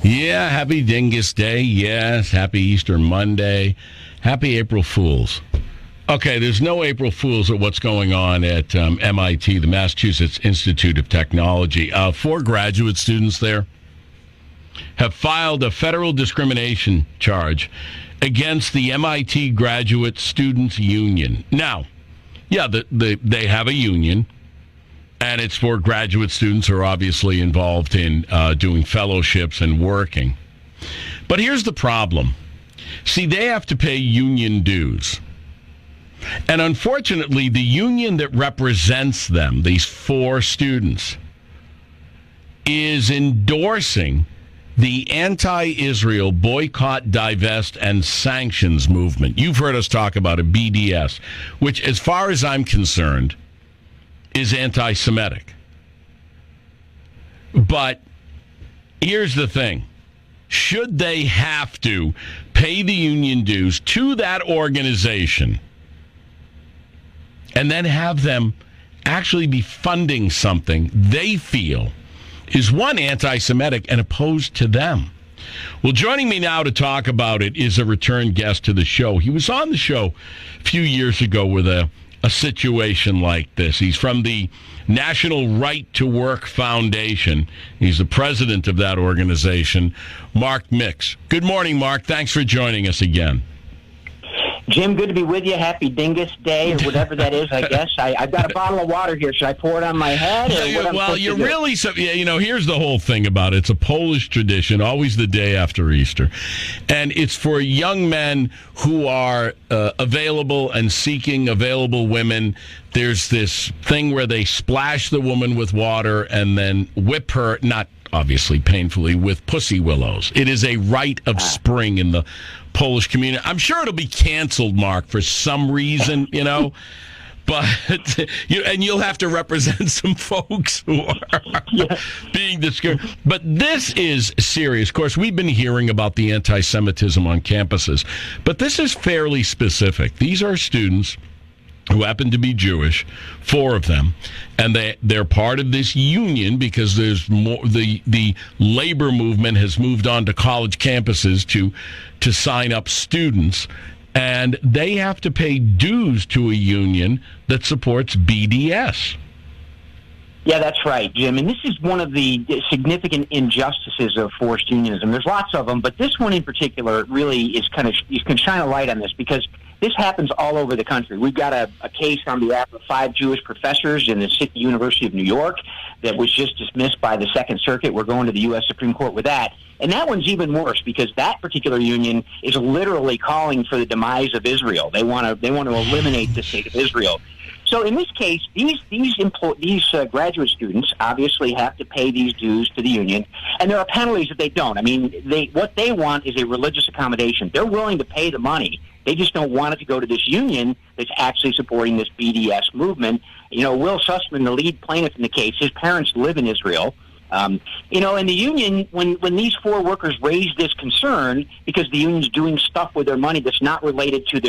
Yeah, happy Dingus Day. Yes, happy Easter Monday. Happy April Fools. Okay, there's no April Fools at what's going on at MIT, the Massachusetts Institute of Technology. 4 graduate students there have filed a federal discrimination charge against the MIT Graduate Students Union. Now, yeah, they have a union, and it's for graduate students who are obviously involved in doing fellowships and working. But here's the problem. See, they have to pay union dues. And unfortunately, the union that represents them, these 4 students, is endorsing the anti-Israel boycott, divest, and sanctions movement. You've heard us talk about it, BDS, which, as far as I'm concerned, is anti-Semitic. But here's the thing. Should they have to pay the union dues to that organization and then have them actually be funding something they feel is, one, anti-Semitic and opposed to them? Well, joining me now to talk about it is a return guest to the show. He was on the show a few years ago with a situation like this. He's from the National Right to Work Foundation. He's the president of that organization, Mark Mix. Good morning, Mark. Thanks for joining us again. Jim, good to be with you. Happy Dingus Day, or whatever that is, I guess. I've got a bottle of water here. Should I pour it on my head? Or well, you're really... here's the whole thing about it. It's a Polish tradition, always the day after Easter. And it's for young men who are available and seeking available women. There's this thing where they splash the woman with water and then whip her, not obviously painfully, with pussy willows. It is a rite of spring in the Polish community. I'm sure it'll be canceled, Mark, for some reason, but you'll have to represent some folks who are being discouraged. But this is serious. Of course, we've been hearing about the anti-Semitism on campuses, but this is fairly specific. These are students who happen to be Jewish, 4 of them, and they're part of this union because there's more. The labor movement has moved on to college campuses to sign up students, and they have to pay dues to a union that supports BDS. Yeah, that's right, Jim. And this is one of the significant injustices of forced unionism. There's lots of them, but this one in particular really is you can shine a light on this because this happens all over the country. We've got a case on behalf of 5 Jewish professors in the City University of New York that was just dismissed by the Second Circuit. We're going to the U.S. Supreme Court with that. And that one's even worse because that particular union is literally calling for the demise of Israel. They want to eliminate the state of Israel. So in this case, these graduate students obviously have to pay these dues to the union, and there are penalties if they don't. I mean, what they want is a religious accommodation. They're willing to pay the money. They just don't want it to go to this union that's actually supporting this BDS movement. Will Sussman, the lead plaintiff in the case, his parents live in Israel. And the union, when these 4 workers raised this concern, because the union's doing stuff with their money that's not related to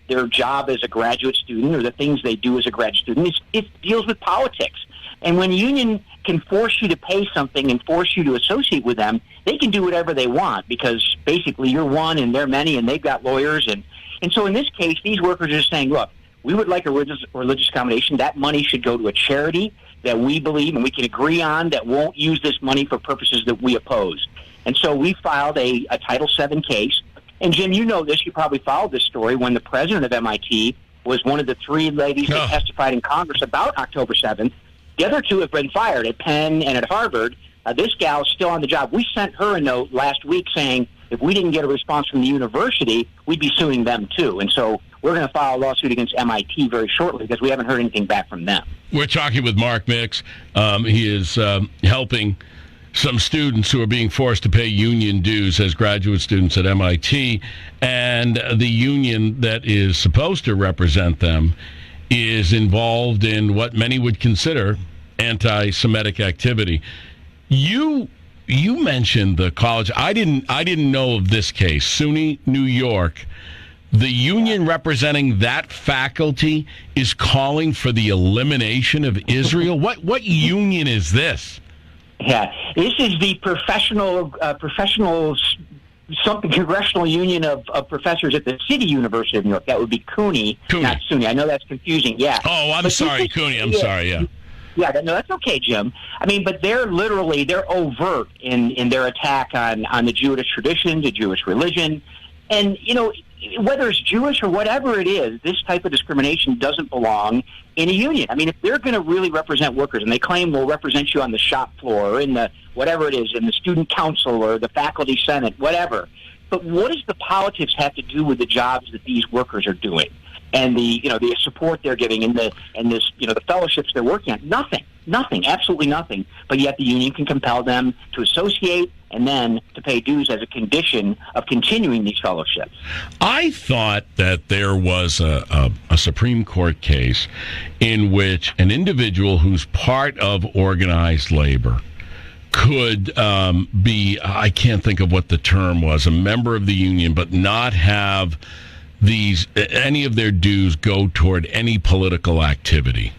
their job as a graduate student or the things they do as a graduate student, it deals with politics. And when a union can force you to pay something and force you to associate with them, they can do whatever they want because basically you're one and they're many and they've got lawyers. And so in this case, these workers are just saying, look, we would like a religious accommodation. That money should go to a charity that we believe and we can agree on that won't use this money for purposes that we oppose. And so we filed a Title VII case. And Jim, you know this, you probably followed this story when the president of MIT was one of the 3 ladies that testified in Congress about October 7th. The other 2 have been fired at Penn and at Harvard. This gal is still on the job. We sent her a note last week saying if we didn't get a response from the university, we'd be suing them too. And so we're going to file a lawsuit against MIT very shortly because we haven't heard anything back from them. We're talking with Mark Mix. He is helping some students who are being forced to pay union dues as graduate students at MIT, and the union that is supposed to represent them is involved in what many would consider anti-Semitic activity. You mentioned the college. I didn't know of this case. SUNY New York. The union representing that faculty is calling for the elimination of Israel. What union is this? Yeah, this is the professional something congressional union of professors at the City University of New York. That would be CUNY, not SUNY. I know that's confusing. Yeah. Oh, I'm sorry, CUNY. I'm sorry. Yeah. Yeah, no, that's okay, Jim. I mean, but they're overt in their attack on the Jewish tradition, the Jewish religion, and whether it's Jewish or whatever it is, this type of discrimination doesn't belong in a union. I mean, if they're going to really represent workers, and they claim they'll represent you on the shop floor or in the whatever it is, in the student council or the faculty senate, whatever. But what does the politics have to do with the jobs that these workers are doing, and the support they're giving, and the fellowships they're working on? Nothing, absolutely nothing. But yet the union can compel them to associate and then to pay dues as a condition of continuing these fellowships. I thought that there was a Supreme Court case in which an individual who's part of organized labor could be, I can't think of what the term was, a member of the union, but not have any of their dues go toward any political activity.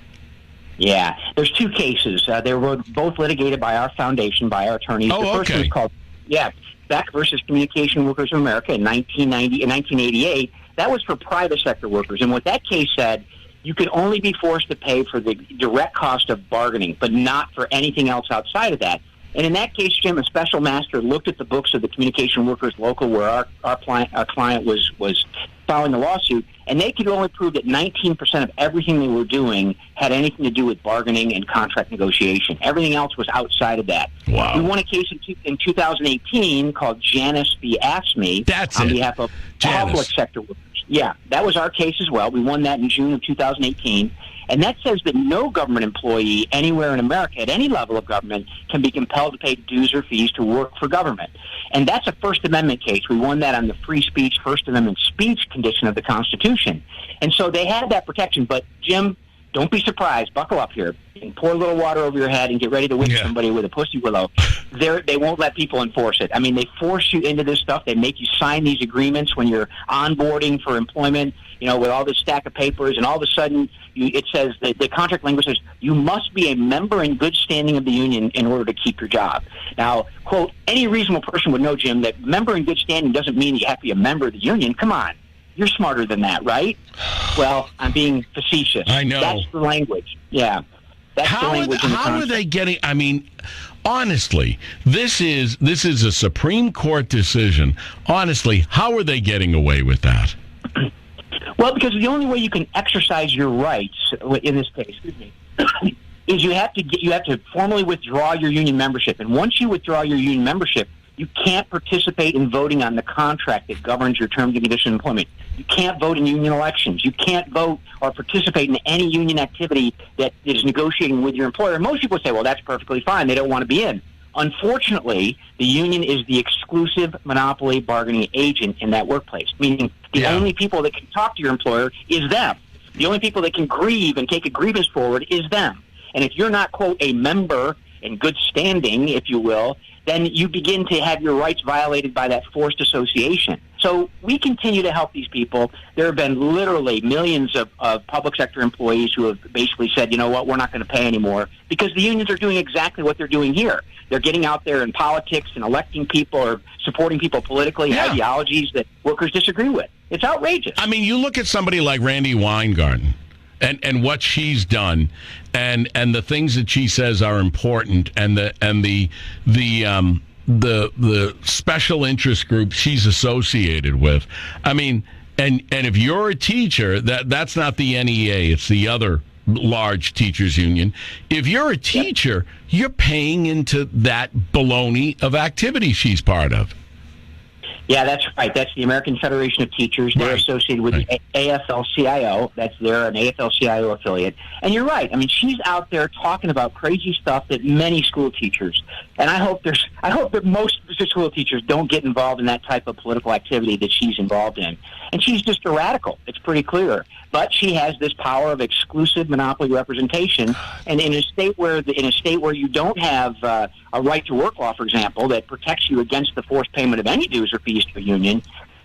Yeah, there's two cases. They were both litigated by our foundation, by our attorneys. The first one was called, Beck versus Communication Workers of America in 1988. That was for private sector workers. And what that case said, you could only be forced to pay for the direct cost of bargaining, but not for anything else outside of that. And in that case, Jim, a special master looked at the books of the Communication Workers Local where our client was filing the lawsuit, and they could only prove that 19% of everything they were doing had anything to do with bargaining and contract negotiation. Everything else was outside of that. Wow. We won a case in 2018 called Janus v. AFSCME on behalf of public sector workers. Yeah, that was our case as well. We won that in June of 2018. And that says that no government employee anywhere in America at any level of government can be compelled to pay dues or fees to work for government. And that's a First Amendment case. We won that on the free speech, First Amendment speech condition of the Constitution. And so they had that protection. But, Jim, don't be surprised. Buckle up here and pour a little water over your head and get ready to whip somebody with a pussy willow. They won't let people enforce it. I mean, they force you into this stuff. They make you sign these agreements when you're onboarding for employment, with all this stack of papers, and all of a sudden it says, the contract language says, you must be a member in good standing of the union in order to keep your job. Now, quote, any reasonable person would know, Jim, that member in good standing doesn't mean you have to be a member of the union. Come on. You're smarter than that, right? Well, I'm being facetious. I know. That's the language. Yeah. That's the language in the contract. How are they getting, I mean, honestly, this is a Supreme Court decision. Honestly, how are they getting away with that? Well, because the only way you can exercise your rights in this case, is you have to formally withdraw your union membership. And once you withdraw your union membership, you can't participate in voting on the contract that governs your terms and conditions of employment. You can't vote in union elections. You can't vote or participate in any union activity that is negotiating with your employer. And most people say, well, that's perfectly fine. They don't want to be in. Unfortunately, the union is the exclusive monopoly bargaining agent in that workplace, meaning the only people that can talk to your employer is them. The only people that can grieve and take a grievance forward is them. And if you're not, quote, a member in good standing, if you will, then you begin to have your rights violated by that forced association. So we continue to help these people. There have been literally millions of public sector employees who have basically said, you know what, we're not going to pay anymore, because the unions are doing exactly what they're doing here. They're getting out there in politics and electing people or supporting people politically, ideologies that workers disagree with. It's outrageous. I mean, you look at somebody like Randy Weingarten and what she's done, and the things that she says are important, and the special interest group she's associated with. I mean, and if you're a teacher, that's not the NEA, it's the other large teachers union. If you're a teacher, you're paying into that baloney of activity she's part of. Yeah, that's right. That's the American Federation of Teachers. They're associated with the AFL-CIO. They're an AFL-CIO affiliate. And you're right. I mean, she's out there talking about crazy stuff that many school teachers, and I hope that most school teachers don't get involved in that type of political activity that she's involved in. And she's just a radical. It's pretty clear. But she has this power of exclusive monopoly representation. And in a state where you don't have a right to work law, for example, that protects you against the forced payment of any dues or fees to a union,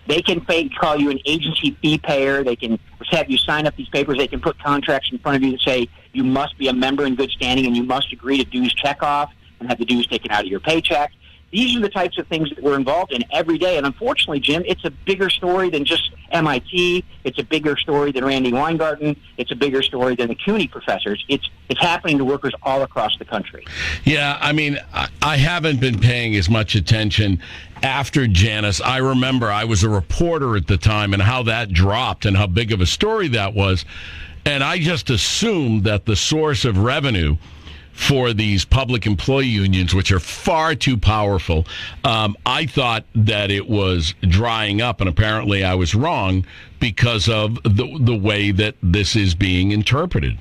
they can call you an agency fee payer. They can have you sign up these papers. They can put contracts in front of you that say you must be a member in good standing and you must agree to dues checkoff. and have the dues taken out of your paycheck. These are the types of things that we're involved in every day. And unfortunately, Jim, it's a bigger story than just MIT. It's a bigger story than Randy Weingarten. It's a bigger story than the CUNY professors. It's happening to workers all across the country. Yeah, I mean, I haven't been paying as much attention after Janus. I remember I was a reporter at the time and how that dropped and how big of a story that was. And I just assumed that the source of revenue for these public employee unions, which are far too powerful, I thought that it was drying up, and apparently I was wrong because of the way that this is being interpreted.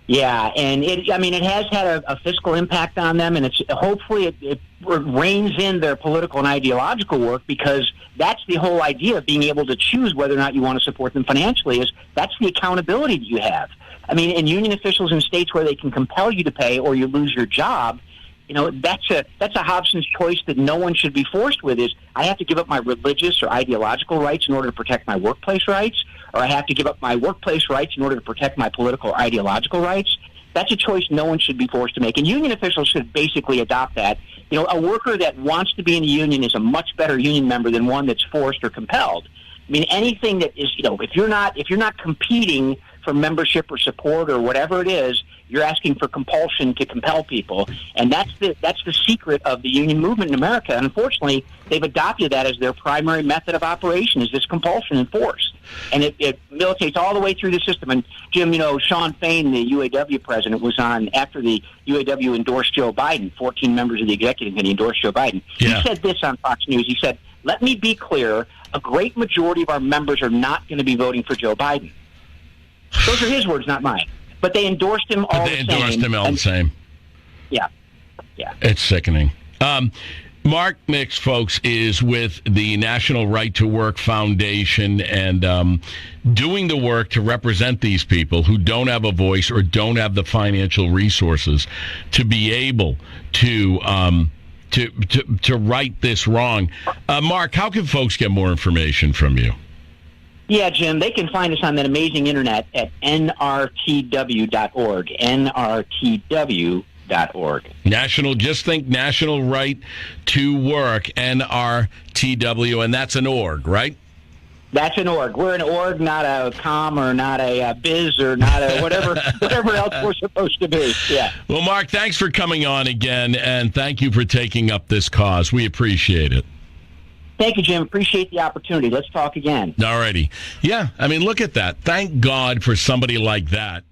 Yeah, and it has had a fiscal impact on them, and hopefully it reins in their political and ideological work, because that's the whole idea of being able to choose whether or not you want to support them financially. Is that's the accountability that you have. I mean, in union officials in states where they can compel you to pay or you lose your job, that's a Hobson's choice that no one should be forced with. Is I have to give up my religious or ideological rights in order to protect my workplace rights, or I have to give up my workplace rights in order to protect my political or ideological rights. That's a choice no one should be forced to make, and union officials should basically adopt that. A worker that wants to be in a union is a much better union member than one that's forced or compelled. I mean, anything that is, if you're not competing for membership or support or whatever it is, you're asking for compulsion to compel people, and that's the secret of the union movement in America. And unfortunately, they've adopted that as their primary method of operation, is this compulsion and force, and it militates all the way through the system. And Jim, Sean Fain, the UAW president, was on after the UAW endorsed Joe Biden. 14 members of the executive committee endorsed Joe Biden. Yeah. He said this on Fox News. He said, "Let me be clear: a great majority of our members are not going to be voting for Joe Biden." Those are his words, not mine. But they endorsed him all the same. They endorsed him all the same. Yeah. It's sickening. Mark Mix, folks, is with the National Right to Work Foundation and doing the work to represent these people who don't have a voice or don't have the financial resources to be able to right this wrong. Mark, how can folks get more information from you? Yeah, Jim, they can find us on that amazing internet at nrtw.org, nrtw.org. Just think National Right to Work, NRTW, and that's an org, right? That's an org. We're an org, not a com or not a biz or not a whatever else we're supposed to be. Yeah. Well, Mark, thanks for coming on again, and thank you for taking up this cause. We appreciate it. Thank you, Jim. Appreciate the opportunity. Let's talk again. All righty. Yeah, I mean, look at that. Thank God for somebody like that